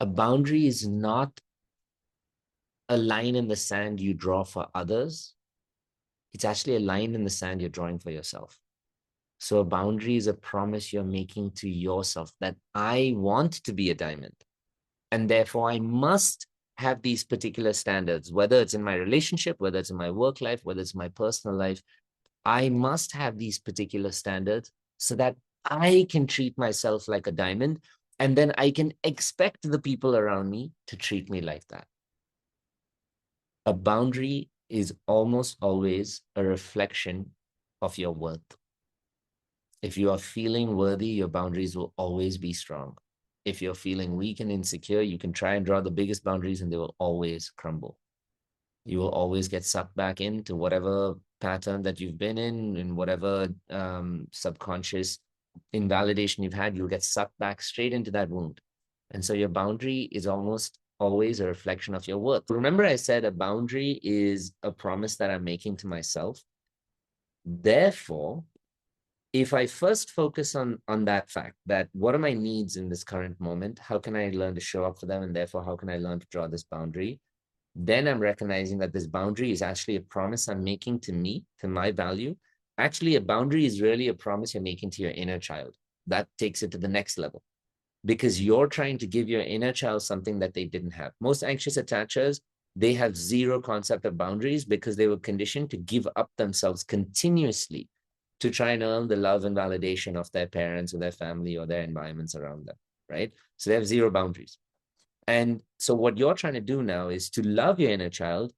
A boundary is not a line in the sand you draw for others. It's actually a line in the sand you're drawing for yourself. So a boundary is a promise you're making to yourself that I want to be a diamond. And therefore, I must have these particular standards, whether it's in my relationship, whether it's in my work life, whether it's my personal life. I must have these particular standards so that I can treat myself like a diamond. And then I can expect the people around me to treat me like that. A boundary is almost always a reflection of your worth. If you are feeling worthy, your boundaries will always be strong. If you're feeling weak and insecure, you can try and draw the biggest boundaries and they will always crumble. You will always get sucked back into whatever pattern that you've been in whatever subconscious invalidation you've had, you'll get sucked back straight into that wound. And so your boundary is almost always a reflection of your worth. Remember, I said a boundary is a promise that I'm making to myself. Therefore, if I first focus on that fact, that what are my needs in this current moment? How can I learn to show up for them? And therefore, how can I learn to draw this boundary? Then I'm recognizing that this boundary is actually a promise I'm making to me, to my value. Actually, a boundary is really a promise you're making to your inner child. That takes it to the next level because you're trying to give your inner child something that they didn't have. Most anxious attachers, they have zero concept of boundaries because they were conditioned to give up themselves continuously to try and earn the love and validation of their parents or their family or their environments around them, right? So they have zero boundaries. And so what you're trying to do now is to love your inner child.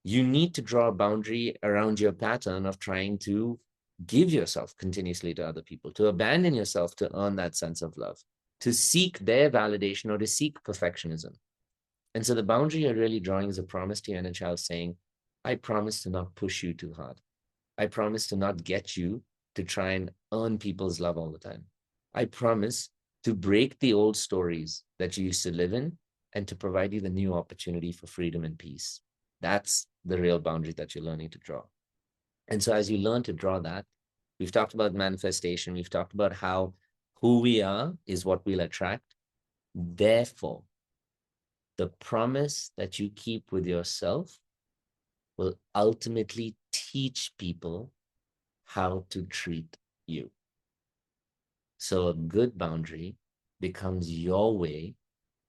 You need to draw a boundary around your pattern of trying to give yourself continuously to other people, to abandon yourself to earn that sense of love, to seek their validation or to seek perfectionism. And so the boundary you're really drawing is a promise to your inner child saying, I promise to not push you too hard. I promise to not get you to try and earn people's love all the time. I promise to break the old stories that you used to live in and to provide you the new opportunity for freedom and peace. That's the real boundary that you're learning to draw. And so as you learn to draw that, we've talked about manifestation. We've talked about how who we are is what we'll attract. Therefore, the promise that you keep with yourself will ultimately teach people how to treat you. So a good boundary becomes your way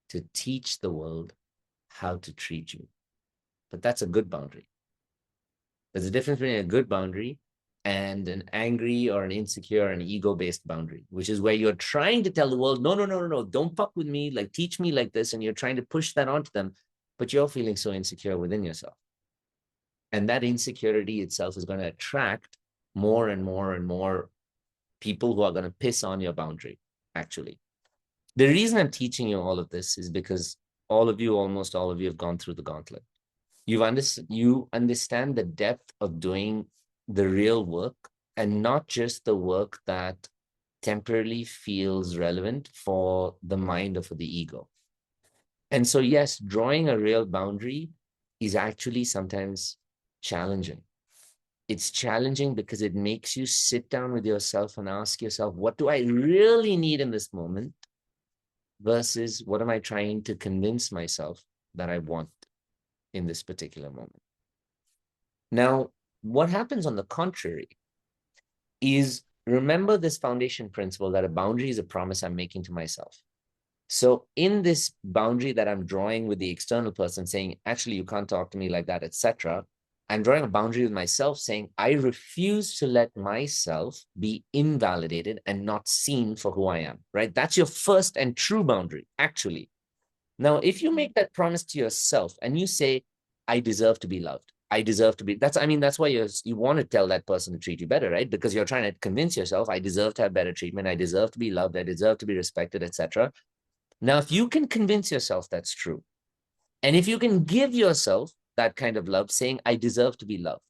to teach the world how to treat you. But that's a good boundary. There's a difference between a good boundary and an angry or an insecure, an ego-based boundary, which is where you're trying to tell the world, no, don't fuck with me, like teach me like this, and you're trying to push that onto them, but you're feeling so insecure within yourself. And that insecurity itself is going to attract more and more and more people who are going to piss on your boundary, actually. The reason I'm teaching you all of this is because almost all of you have gone through the gauntlet. You understand the depth of doing the real work and not just the work that temporarily feels relevant for the mind or for the ego. And so, yes, drawing a real boundary is actually sometimes challenging. It's challenging because it makes you sit down with yourself and ask yourself, what do I really need in this moment versus what am I trying to convince myself that I want in this particular moment? Now, what happens on the contrary is remember this foundation principle that a boundary is a promise I'm making to myself. So in this boundary that I'm drawing with the external person saying, actually, you can't talk to me like that, etc., I'm drawing a boundary with myself saying, I refuse to let myself be invalidated and not seen for who I am, right? That's your first and true boundary, actually. Now, if you make that promise to yourself and you say, I deserve to be loved, I deserve to be, that's why you want to tell that person to treat you better, right? Because you're trying to convince yourself, I deserve to have better treatment, I deserve to be loved, I deserve to be respected, etc. Now, if you can convince yourself that's true, and if you can give yourself that kind of love, saying, I deserve to be loved,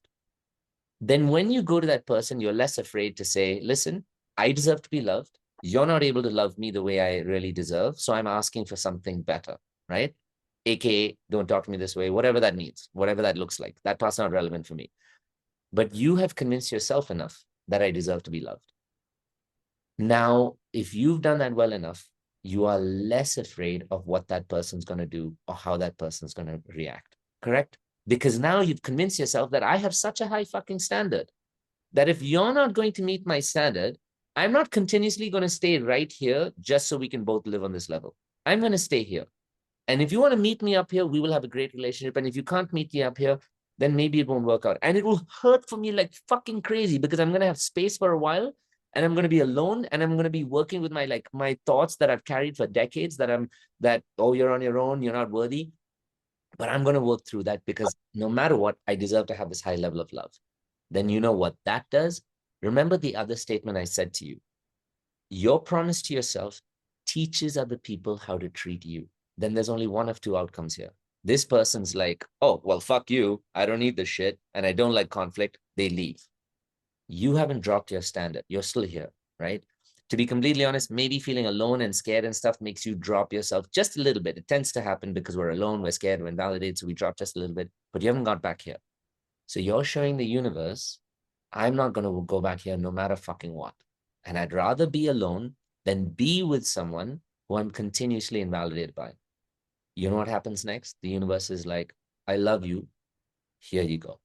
then when you go to that person, you're less afraid to say, listen, I deserve to be loved. You're not able to love me the way I really deserve. So I'm asking for something better, right? AKA, don't talk to me this way, whatever that means, whatever that looks like. That part's not relevant for me. But you have convinced yourself enough that I deserve to be loved. Now, if you've done that well enough, you are less afraid of what that person's going to do or how that person's going to react. Correct? Because now you've convinced yourself that I have such a high fucking standard that if you're not going to meet my standard, I'm not continuously going to stay right here just so we can both live on this level. I'm going to stay here. And if you want to meet me up here, we will have a great relationship. And if you can't meet me up here, then maybe it won't work out. And it will hurt for me like fucking crazy because I'm going to have space for a while and I'm going to be alone and I'm going to be working with my thoughts that I've carried for decades that, oh, you're on your own, you're not worthy. But I'm going to work through that because no matter what, I deserve to have this high level of love. Then you know what that does? Remember the other statement I said to you. Your promise to yourself teaches other people how to treat you. Then there's only one of two outcomes here. This person's like, oh, well, fuck you. I don't need this shit. And I don't like conflict. They leave. You haven't dropped your standard. You're still here, right? To be completely honest, maybe feeling alone and scared and stuff makes you drop yourself just a little bit. It tends to happen because we're alone, we're scared, we're invalidated. So we drop just a little bit, but you haven't got back here. So you're showing the universe, I'm not going to go back here no matter fucking what. And I'd rather be alone than be with someone who I'm continuously invalidated by. You know what happens next? The universe is like, I love you. Here you go.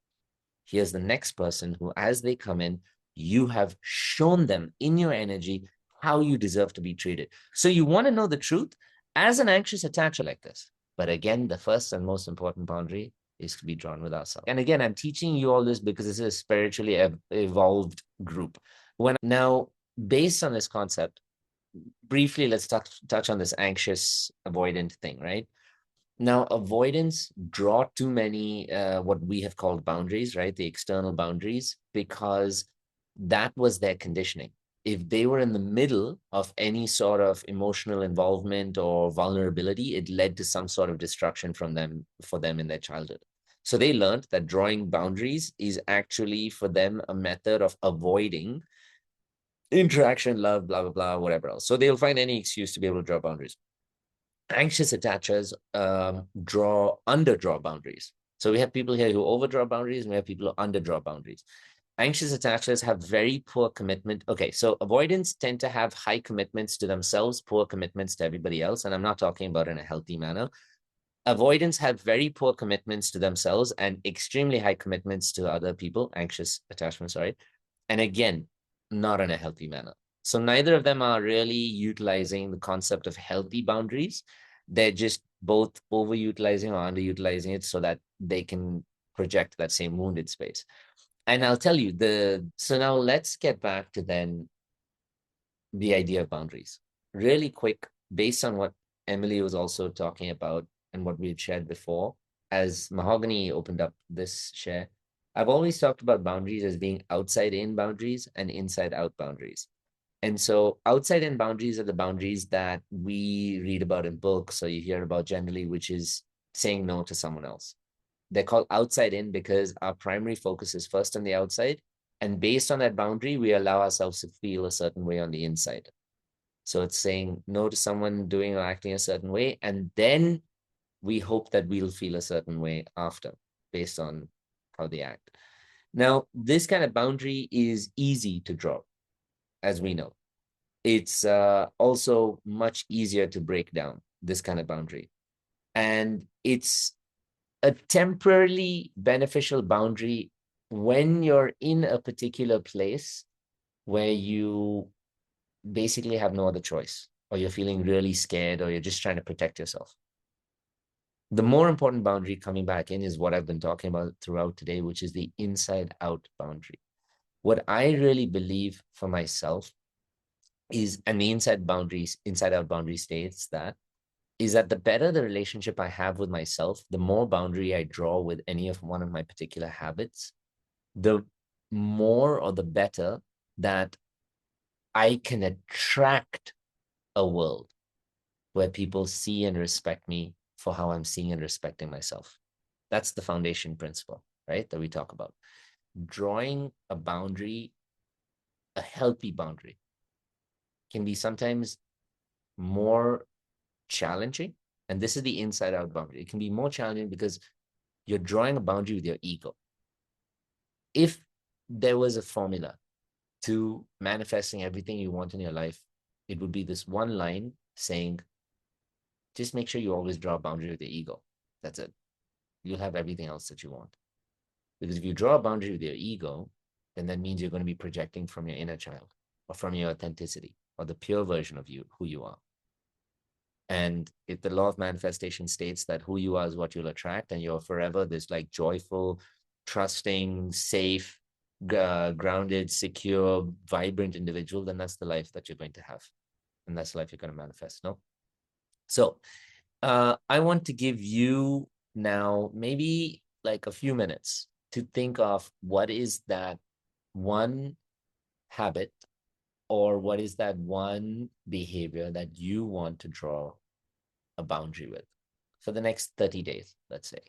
Here's the next person who, as they come in, you have shown them in your energy how you deserve to be treated. So you want to know the truth as an anxious attacher like this. But again, the first and most important boundary is to be drawn with ourselves. And again, I'm teaching you all this because this is a spiritually evolved group. Now, based on this concept, briefly, let's touch on this anxious avoidant thing, right? Now, avoidance draw too many what we have called boundaries, right? The external boundaries, because that was their conditioning. If they were in the middle of any sort of emotional involvement or vulnerability, it led to some sort of destruction for them in their childhood. So they learned that drawing boundaries is actually for them a method of avoiding interaction, love, blah, blah, blah, whatever else. So they'll find any excuse to be able to draw boundaries. Anxious attachers underdraw boundaries. So we have people here who overdraw boundaries and we have people who underdraw boundaries. Anxious attachers have very poor commitment. Okay, so avoidants tend to have high commitments to themselves, poor commitments to everybody else. And I'm not talking about in a healthy manner. Avoidants have very poor commitments to themselves and extremely high commitments to other people, anxious attachment, sorry. And again, not in a healthy manner. So neither of them are really utilizing the concept of healthy boundaries. They're just both overutilizing or underutilizing it so that they can project that same wounded space. And I'll tell you, so now let's get back to then the idea of boundaries. Really quick, based on what Emily was also talking about and what we had shared before, as Mahogany opened up this share, I've always talked about boundaries as being outside in boundaries and inside out boundaries. And so outside in boundaries are the boundaries that we read about in books or you hear about generally, which is saying no to someone else. They're called outside in because our primary focus is first on the outside. And based on that boundary, we allow ourselves to feel a certain way on the inside. So it's saying no to someone doing or acting a certain way. And then we hope that we'll feel a certain way after, based on how they act. Now, this kind of boundary is easy to draw, as we know. It's also much easier to break down, this kind of boundary. And it's a temporarily beneficial boundary when you're in a particular place where you basically have no other choice, or you're feeling really scared, or you're just trying to protect yourself. The more important boundary coming back in is what I've been talking about throughout today, which is the inside out boundary. What I really believe for myself is, and the inside out boundary states that, is that the better the relationship I have with myself, the more boundary I draw with any of one of my particular habits, the more or the better that I can attract a world where people see and respect me for how I'm seeing and respecting myself. That's the foundation principle, right? That we talk about. Drawing a boundary, a healthy boundary, can be sometimes more challenging. And this is the inside out boundary. It can be more challenging because you're drawing a boundary with your ego. If there was a formula to manifesting everything you want in your life, it would be this one line saying, just make sure you always draw a boundary with your ego. That's it. You'll have everything else that you want. Because if you draw a boundary with your ego, then that means you're going to be projecting from your inner child or from your authenticity or the pure version of you, who you are. And if the law of manifestation states that who you are is what you'll attract, and you're forever this like joyful, trusting, safe, grounded, secure, vibrant individual, then that's the life that you're going to have. And that's the life you're going to manifest. No? So I want to give you now maybe like a few minutes to think of what is that one habit or what is that one behavior that you want to draw a boundary with for the next 30 days, let's say.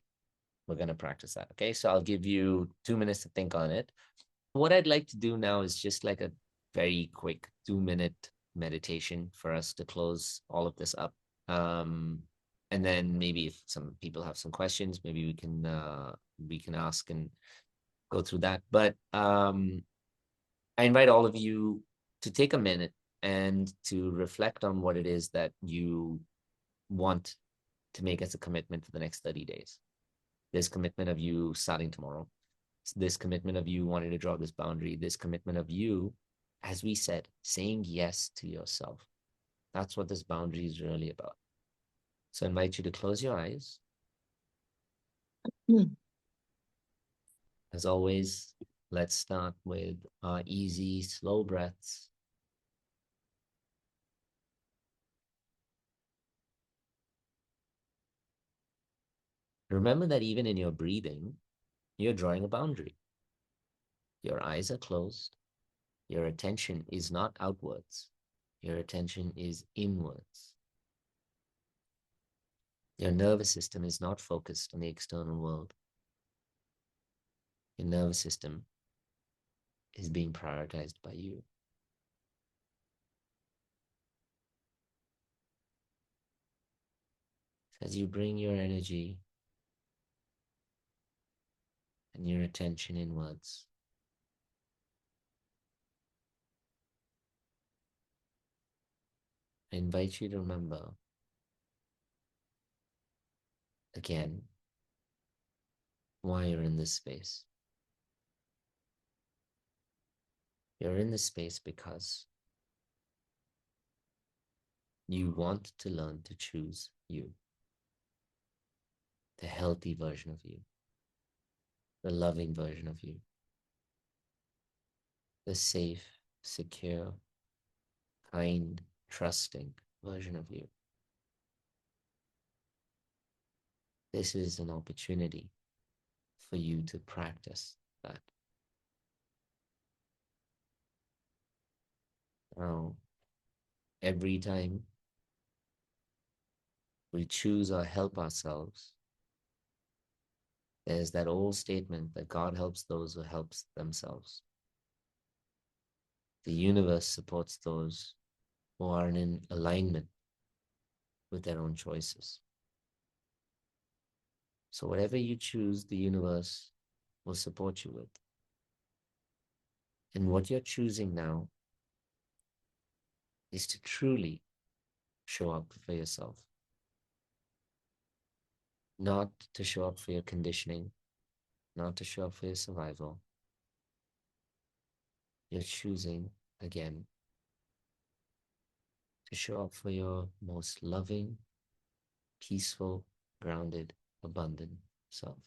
We're going to practice that. Okay. So I'll give you 2 minutes to think on it. What I'd like to do now is just like a very quick 2-minute meditation for us to close all of this up. And then maybe if some people have some questions, maybe we can ask and go through that. But I invite all of you to take a minute and to reflect on what it is that you want to make as a commitment for the next 30 days. This commitment of you starting tomorrow, this commitment of you wanting to draw this boundary, this commitment of you, as we said, saying yes to yourself. That's what this boundary is really about. So I invite you to close your eyes. As always, let's start with our easy, slow breaths. Remember that even in your breathing, you're drawing a boundary. Your eyes are closed. Your attention is not outwards. Your attention is inwards. Your nervous system is not focused on the external world. Your nervous system is being prioritized by you. As you bring your energy and your attention inwards, I invite you to remember again why you're in this space. You're in this space because you want to learn to choose you, the healthy version of you, the loving version of you, the safe, secure, kind, trusting version of you. This is an opportunity for you to practice that. Now, every time we choose or help ourselves, there's that old statement that God helps those who help themselves. The universe supports those who are in alignment with their own choices. So whatever you choose, the universe will support you with. And what you're choosing now is to truly show up for yourself, not to show up for your conditioning, not to show up for your survival. You're choosing, again, to show up for your most loving, peaceful, grounded, abundant self.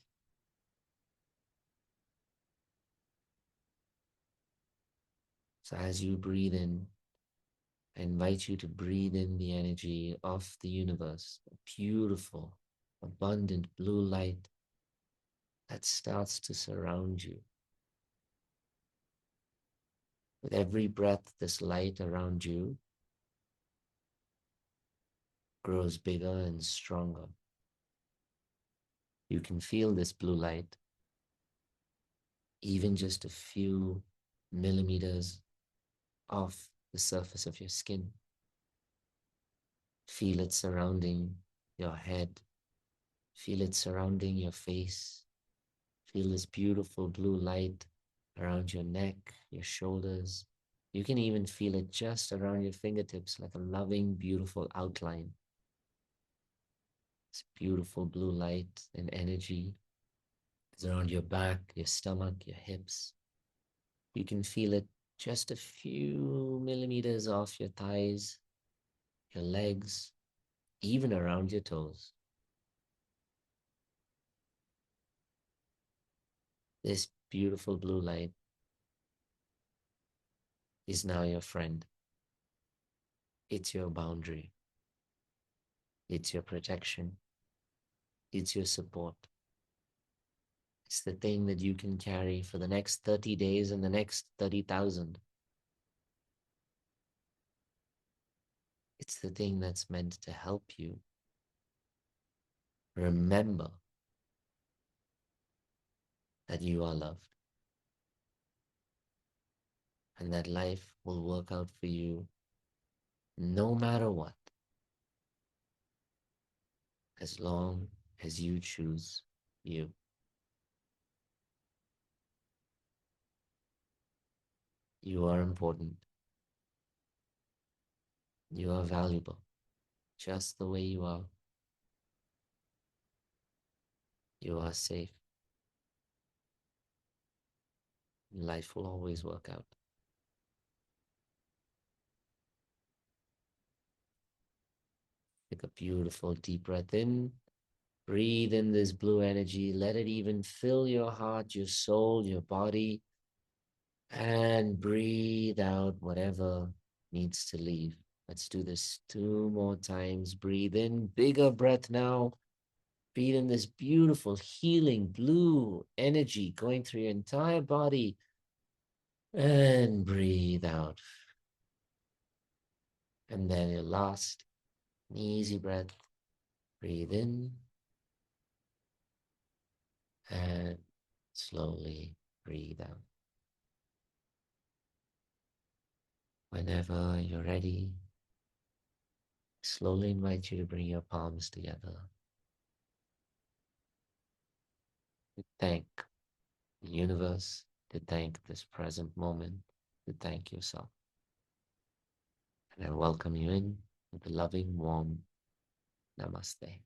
So as you breathe in, I invite you to breathe in the energy of the universe, a beautiful, abundant blue light that starts to surround you. With every breath, this light around you grows bigger and stronger. You can feel this blue light even just a few millimeters off the surface of your skin. Feel it surrounding your head. Feel it surrounding your face. Feel this beautiful blue light around your neck, your shoulders, You can even feel it just around your fingertips, like a loving, beautiful outline. This beautiful blue light and energy is around your back, your stomach, your hips. You can feel it just a few millimeters off your thighs, your legs, even around your toes. This beautiful blue light is now your friend. It's your boundary. It's your protection. It's your support. It's the thing that you can carry for the next 30 days and the next 30,000. It's the thing that's meant to help you remember that you are loved and that life will work out for you no matter what, as long as you choose you. You are important. You are valuable, just the way you are. You are safe. Life will always work out. Take a beautiful deep breath in. Breathe in this blue energy. Let it even fill your heart, your soul, your body. And breathe out whatever needs to leave. Let's do this 2 more times. Breathe in, bigger breath now. Breathe in this beautiful, healing blue energy going through your entire body. And breathe out. And then your last easy breath. Breathe in and slowly breathe out. Whenever you're ready, slowly invite you to bring your palms together. Thank the universe, to thank this present moment, to thank yourself. And I welcome you in with a loving, warm namaste.